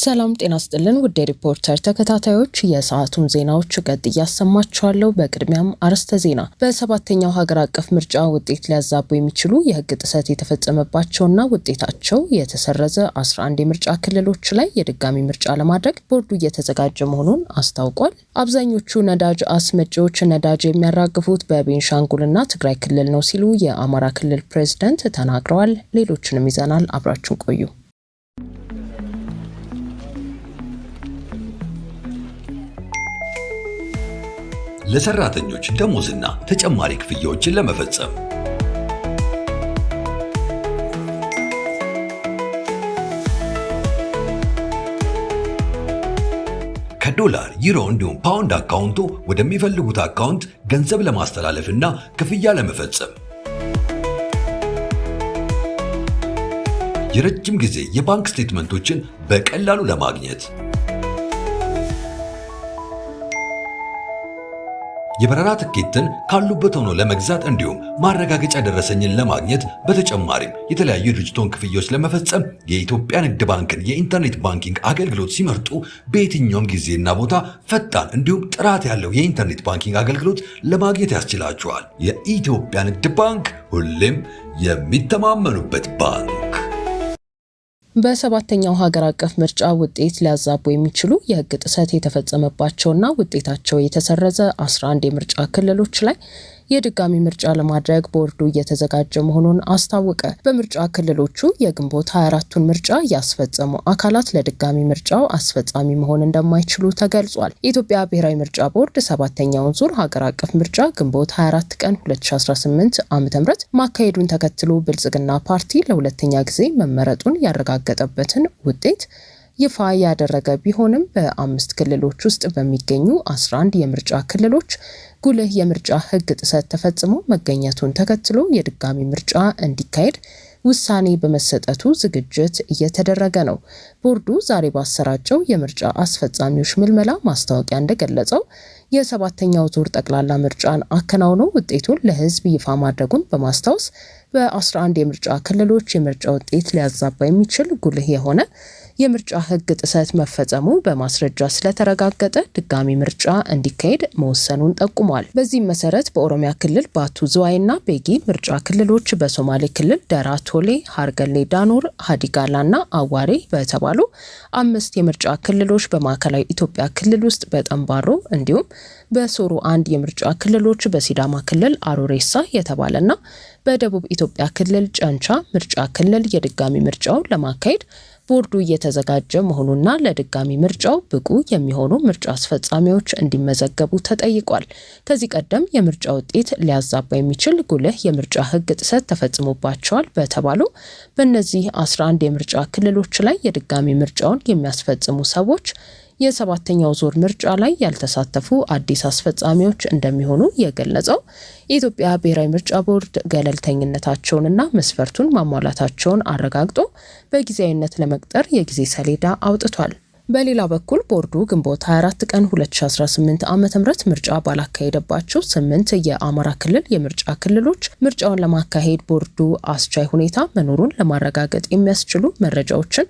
ሰላም ጤና ይስጥልን ውድ ሪፖርተር ተከታታዮች የሰዓቱን ዜናዎች ቀጥዬ ያሰማችኋለሁ። በቅድሚያም አርዕስተ ዜና። በሰባተኛው ሀገር አቀፍ ምርጫ ውጤት ሊያዛቡ የሚችሉ የህግ ጥሰት የተፈጸመባቸውና ውጤታቸው የተሰረዘ 11 የምርጫ ክልሎች ላይ የድጋሚ ምርጫ ለማድረግ ቦርዱ እየተዘጋጀ መሆኑን አስታውቋል። አብዛኞቹ ነዳጅ አስመጪዎች ነዳጅ የሚያራግፉት በቤንሻንጉልና ትግራይ ክልል ነው ሲሉ የአማራ ክልል ፕሬዝዳንት ተናግረዋል። ሌሎችንም ይዘናል። አብራችሁን ቆዩ። ለሰራተኞች ደሞዝና ተጨማሪ ክፍያዎችን ለመፈጸም ከዶላር፣ ዩሮ እንዲሁም ፓውንድ አካውንቶ ወደሚፈልጉት አካውንት ገንዘብ ለማስተላለፍና ክፍያ ለመፈጸም የረጅም ጊዜ የባንክ ስቴትመንቶችን በቀላሉ ለማግኘት የበረራ ትኬትን ካሉበት ሆኖ ለመግዛት እንዲሁም ማረጋገጫ ደረሰኝን ለማግኘት በተጨማሪም የተለያዩ ድርጅቶች ክፍያዎች ለመፈጸም የኢትዮጵያ ንግድ ባንክን የኢንተርኔት ባንኪንግ አገልግሎት ሲመርጡ በየትኛውም ጊዜና ቦታ ፈጣን እንዲሁም ጥራት ያለው የኢንተርኔት ባንኪንግ አገልግሎት ለማግኘት ያስችላቸዋል። የኢትዮጵያ ንግድ ባንክ ሁሌም የሚተማመኑበት ባንክ። በሰባተኛው ሀገር አቀፍ ምርጫ ውጤት ሊያዛቡ የሚችሉ የህግ ጥሰት የተፈጸመባቸውና ውጤታቸው የተሰረዘ 11 የምርጫ ክልሎች ላይ የድጋሚ ምርጫ ለማድረግ ቦርዱ እየተዘጋጀ መሆኑን አስታወቀ። በምርጫ ክልሎቹ የግንቦት 24ቱን ምርጫ ያስፈጸሙ አካላት ለድጋሚ ምርጫው አስፈጻሚ መሆን እንደማይችሉ ተገልጿል። የኢትዮጵያ ብሔራዊ ምርጫ ቦርድ ሰባተኛውን ዙር ሀገር አቀፍ ምርጫ ግንቦት 24 ቀን 2018 ዓ.ም ማካሄዱን ተከትሎ ብልጽግና ፓርቲ ለሁለተኛ ጊዜ መመረጡን ያረጋገጠበትን ውጤት ይፋ ያደረገ ቢሆንም በ5 ክልሎች ውስጥ በሚገኙ 11 የምርጫ ክልሎች ጉልህ የምርጫ ህግ ጥሰት ተፈጽሞ መገኘቱን ተከትሎ የድጋሚ ምርጫ እንዲካሄድ ውሳኔ በመሰጠቱ ዝግጅት እየተደረገ ነው። ቦርዱ ዛሬ ባሰራጨው የምርጫ አስፈጻሚዎች ምልመላ ማስታወቂያ እንደገለጸው የሰባተኛው ዙር ጠቅላላ ምርጫን አከናውኖ ውጤቱን ለህዝብ ይፋ ማድረጉን በማስታወስ በ11 የምርጫ ክልሎች የምርጫ ውጤት ሊያዛባ የሚችል ጉልህ የሆነ የምርጫ ህግ ጥሰት መፈጸሙ በማስረጃ ስለተረጋገጠ ድጋሚ ምርጫ እንዲካሄድ መወሰኑን ጠቁሟል። በዚህም መሰረት በኦሮሚያ ክልል ባቱ ዝዋይና ቤጊ ምርጫ ክልሎች፣ በሶማሌ ክልል ደራ ቶሌ፣ ሀርገሌ ዳኖር፣ ሀዲጋላና አዋሬ በተባሉ 5 የምርጫ ክልሎች፣ በማዕከላዊ ኢትዮጵያ ክልል ውስጥ በጠንባሮ እንዲሁም በሶሮ 1 የምርጫ ክልሎች፣ በሲዳማ ክልል አሮሬሳ የተባለና በደቡብ ኢትዮጵያ ክልል ጨንቻ ምርጫ ክልል የድጋሚ ምርጫው ለማካሄድ ቦርዱ እየተዘጋጀ መሆኑና ለድጋሚ ምርጫው ብቁ የሚሆኑ ምርጫ አስፈጻሚዎች እንዲመዘገቡ ተጠይቋል። ከዚህ ቀደም የምርጫ ውጤት ሊያዛባ የሚችል ጉልህ የምርጫ ህግ ጥሰት ተፈጽሞባቸዋል በተባሉ በእነዚህ 11 የምርጫ ክልሎች ላይ የድጋሚ ምርጫውን የሚያስፈጽሙ ሰዎች የሰባተኛው ዙር ምርጫ ላይ ያልተሳተፉ አዲስ አስፈጻሚዎች እንደሚሆኑ የገለጸው የኢትዮጵያ ብሔራዊ ምርጫ ቦርድ ገለልተኝነታቸውንና መስፈርቱን ማሟላታቸውን አረጋግጦ በጊዜያዊነት ለመቅጠር የጊዜ ሰሌዳ አውጥቷል። በሌላ በኩል ቦርዱ ግንቦት 24 ቀን 2018 ዓ.ም ምርጫ ባላካሄደባቸው 8 የአማራ ክልል የምርጫ ክልሎች ምርጫውን ለማካሄድ ቦርዱ አስቻይ ሁኔታ መኖሩን ለማረጋገጥ የሚያስችሉ መረጃዎችን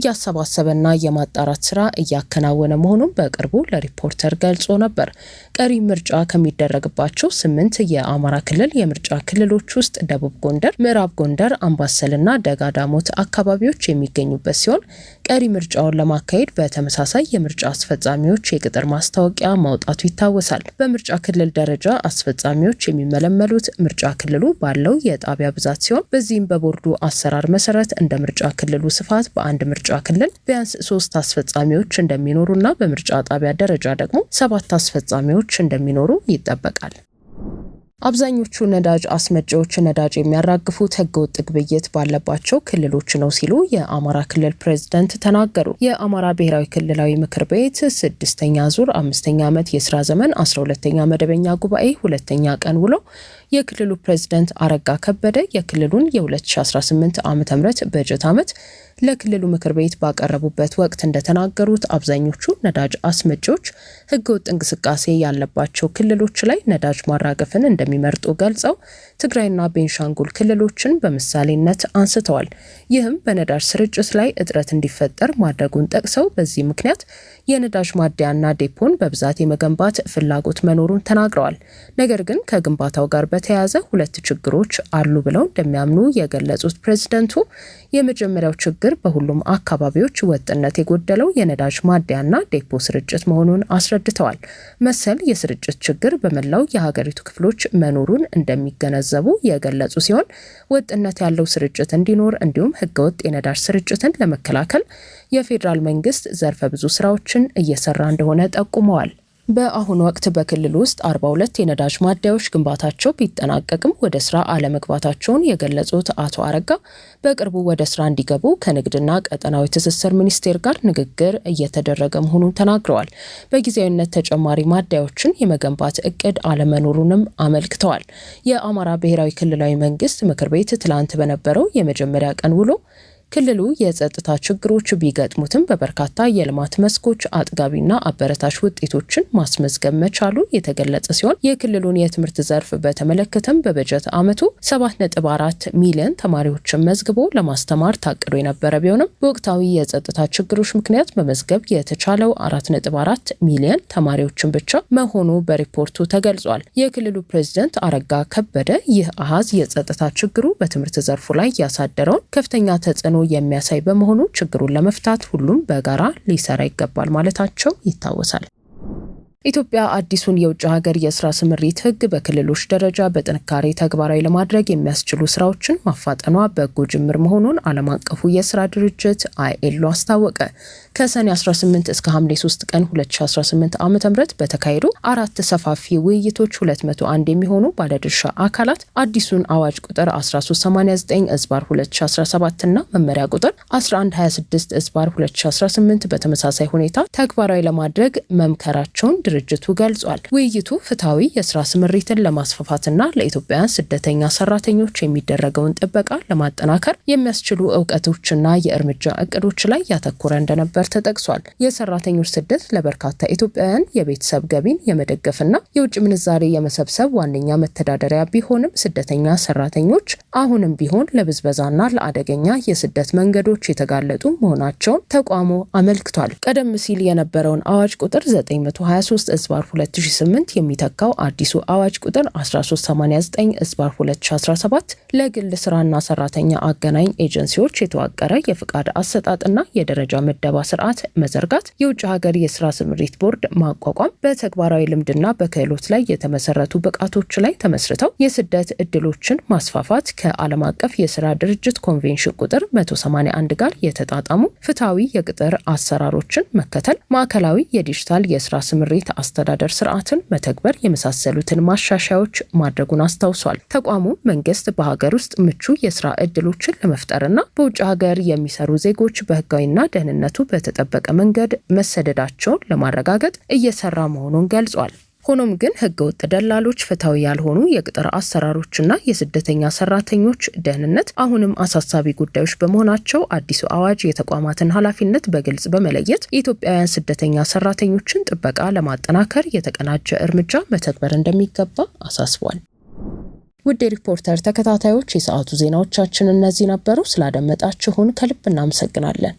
እያሰባሰበና የማጣራት ስራ እያከናወነ መሆኑን በቅርቡ ለሪፖርተር ገልጾ ነበር። ቀሪ ምርጫ ከሚደረግባቸው 8 የአማራ ክልል የምርጫ ክልሎች ውስጥ ደቡብ ጎንደር፣ ምዕራብ ጎንደር፣ አምባሰልና ደጋዳሞት አካባቢዎች የሚገኙበት ሲሆን ቀሪ ምርጫውን ለማካሄድ በተመሳሳይ የምርጫ አስፈጻሚዎች የቅጥር ማስታወቂያ ማውጣቱ ይታወሳል። በምርጫ ክልል ደረጃ አስፈጻሚዎች የሚመለመሉት ምርጫ ክልሉ ባለው የጣቢያ ብዛት ሲሆን በዚህም በቦርዱ አሰራር መሰረት እንደ ምርጫ ክልሉ ስፋት በአንድ ምርጫ ክልል ቢያንስ 3 አስፈጻሚዎች እንደሚኖሩና በምርጫ ጣቢያ ደረጃ ደግሞ 7 አስፈጻሚዎች እንደሚኖሩ ይጠበቃል። አብዛኞቹ ነዳጅ አስመጪዎች ነዳጅ የሚያራግፉት ህገወጥ ግብይት ባለባቸው ክልሎች ነው ሲሉ የአማራ ክልል ፕሬዝዳንት ተናገሩ። የአማራ ብሔራዊ ክልላዊ ምክር ቤት 6ኛ ዙር 5ኛ ዓመት የስራ ዘመን 12ኛ መደበኛ ጉባኤ 2ኛ ቀን ውሎ የክልሉ ፕሬዝዳንት አረጋ ከበደ የክልሉን የ2018 ዓ.ም በጀት ዓመት ለክልሉ ምክር ቤት ባቀረቡበት ወቅት እንደተናገሩት አብዛኞቹ ነዳጅ አስመጪዎች ህገወጥ እንቅስቃሴ ያለባቸው ክልሎች ላይ ነዳጅ ማራገፍን እንደሚመርጡ ገልጸው ትግራይና ቤንሻንጉል ክልሎችን በምሳሌነት አንስተዋል። ይህም በነዳጅ ስርጭት ላይ እጥረት እንዲፈጠር ማድረጉን ጠቅሰው በዚህ ምክንያት የነዳጅ ማደያና ዴፖን በብዛት የመገንባት ፍላጎት መኖሩን ተናግረዋል። ነገር ግን ከግንባታው ጋር በተያያዘ ሁለት ችግሮች አሉ ብለው እንደሚያምኑ የገለጹት ፕሬዝዳንቱ የመጀመሪያው ችግር በሁሉም አካባቢዎች ወጥነት የጎደለው የነዳጅ ማደያና ዴፖ ስርጭት መሆኑን አስረድተዋል። መሰል የስርጭት ችግር በመላው የሀገሪቱ ክፍሎች መኖሩን እንደሚገነዘቡ የገለጹ ሲሆን ወጥነት ያለው ስርጭት እንዲኖር እንዲሁም ህገወጥ የነዳጅ ስርጭትን ለመከላከል የፌዴራል መንግስት ዘርፈ ብዙ ስራዎችን እየሰራ እንደሆነ ጠቁመዋል። በአሁኑ ወቅት በክልል ውስጥ 42 የነዳጅ ማደያዎች ግንባታቸው ቢጠናቀቅም ወደ ስራ አለመግባታቸውን የገለጹት አቶ አረጋ በቅርቡ ወደ ስራ እንዲገቡ ከንግድና ቀጠናዊ ትስስር ሚኒስቴር ጋር ንግግር እየተደረገ መሆኑን ተናግረዋል። በጊዜያዊነት ተጨማሪ ማደያዎችን የመገንባት እቅድ አለመኖሩንም አመልክተዋል። የአማራ ብሔራዊ ክልላዊ መንግስት ምክር ቤት ትላንት በነበረው የመጀመሪያ ቀን ውሎ ክልሉ የጸጥታ ችግሮች ቢገጥሙትም በበርካታ የልማት መስኮች አጥጋቢና አበረታች ውጤቶችን ማስመዝገብ መቻሉ የተገለጸ ሲሆን የክልሉን የትምህርት ዘርፍ በተመለከተም በበጀት ዓመቱ 7.4 ሚሊዮን ተማሪዎችን መዝግቦ ለማስተማር ታቅዶ የነበረ ቢሆንም በወቅታዊ የጸጥታ ችግሮች ምክንያት መመዝገብ የተቻለው 4.4 ሚሊዮን ተማሪዎችን ብቻ መሆኑ በሪፖርቱ ተገልጿል። የክልሉ ፕሬዝዳንት አረጋ ከበደ ይህ አሃዝ የጸጥታ ችግሩ በትምህርት ዘርፉ ላይ ያሳደረውን ከፍተኛ ተጽዕኖ የሚያሳይ በመሆኑ ችግሩን ለመፍታት ሁሉም በጋራ ሊሰራ ይገባል ማለታቸው ይታወሳል። ኢትዮጵያ አዲሱን የውጭ ሀገር የስራ ስምሪት ህግ በክልሎች ደረጃ በጥንካሬ ተግባራዊ ለማድረግ የሚያስችሉ ስራዎችን ማፋጠኗ በጎ ጅምር መሆኑን ዓለም አቀፉ የስራ ድርጅት አይኤልኦ አስታወቀ። ከሰኔ 18 እስከ ሐምሌ 3 ቀን 2018 ዓ.ም በተካሄዱ 4 ሰፋፊ ውይይቶች 201 የሚሆኑ ባለድርሻ አካላት አዲሱን አዋጅ ቁጥር 1389/2017 እና መመሪያ ቁጥር 1126/2018 በተመሳሳይ ሁኔታ ተግባራዊ ለማድረግ መምከራቸውን ድርጅቱ ገልጿል። ውይይቱ ፍትሐዊ የስራ ስምሪትን ለማስፋፋትና ለኢትዮጵያውያን ስደተኛ ሰራተኞች የሚደረገውን ጥበቃ ለማጠናከር የሚያስችሉ እውቀቶችና የእርምጃ እቅዶች ላይ ያተኮረ እንደነበር ተጠቅሷል። የሰራተኞች ስደት ለበርካታ ኢትዮጵያውያን የቤተሰብ ገቢን የመደገፍና የውጭ ምንዛሬ የመሰብሰብ ዋነኛ መተዳደሪያ ቢሆንም ስደተኛ ሰራተኞች አሁንም ቢሆን ለብዝበዛና ለአደገኛ የስደት መንገዶች የተጋለጡ መሆናቸውን ተቋሙ አመልክቷል። ቀደም ሲል የነበረውን አዋጅ ቁጥር 923/2008 የሚተካው አዲሱ አዋጅ ቁጥር 1389/2017 ለግል ስራና ሰራተኛ አገናኝ ኤጀንሲዎች የተዋቀረ የፍቃድ አሰጣጥና የደረጃ ምደባ ስርዓት መዘርጋት፣ የውጭ ሀገር የስራ ስምሪት ቦርድ ማቋቋም፣ በተግባራዊ ልምድና በክህሎት ላይ የተመሰረቱ ብቃቶች ላይ ተመስርተው የስደት እድሎችን ማስፋፋት፣ ከዓለም አቀፍ የስራ ድርጅት ኮንቬንሽን ቁጥር 181 ጋር የተጣጣሙ ፍትሐዊ የቅጥር አሰራሮችን መከተል፣ ማዕከላዊ የዲጂታል የስራ ስምሪት አስተዳደር ስርዓትን መተግበር የመሳሰሉትን ማሻሻያዎች ማድረጉን አስታውሷል። ተቋሙ መንግስት በሀገር ውስጥ ምቹ የስራ እድሎችን ለመፍጠርና በውጭ ሀገር የሚሰሩ ዜጎች በህጋዊና ደህንነቱ በተጠበቀ መንገድ መሰደዳቸውን ለማረጋገጥ እየሰራ መሆኑን ገልጿል። ሆኖም ግን ህገወጥ ደላሎች፣ ፍትሐዊ ያልሆኑ የቅጥር አሰራሮችና የስደተኛ ሰራተኞች ደህንነት አሁንም አሳሳቢ ጉዳዮች በመሆናቸው አዲሱ አዋጅ የተቋማትን ኃላፊነት በግልጽ በመለየት የኢትዮጵያውያን ስደተኛ ሰራተኞችን ጥበቃ ለማጠናከር የተቀናጀ እርምጃ መተግበር እንደሚገባ አሳስቧል። ውድ ሪፖርተር ተከታታዮች የሰዓቱ ዜናዎቻችን እነዚህ ነበሩ። ስላደመጣችሁን ከልብ እናመሰግናለን።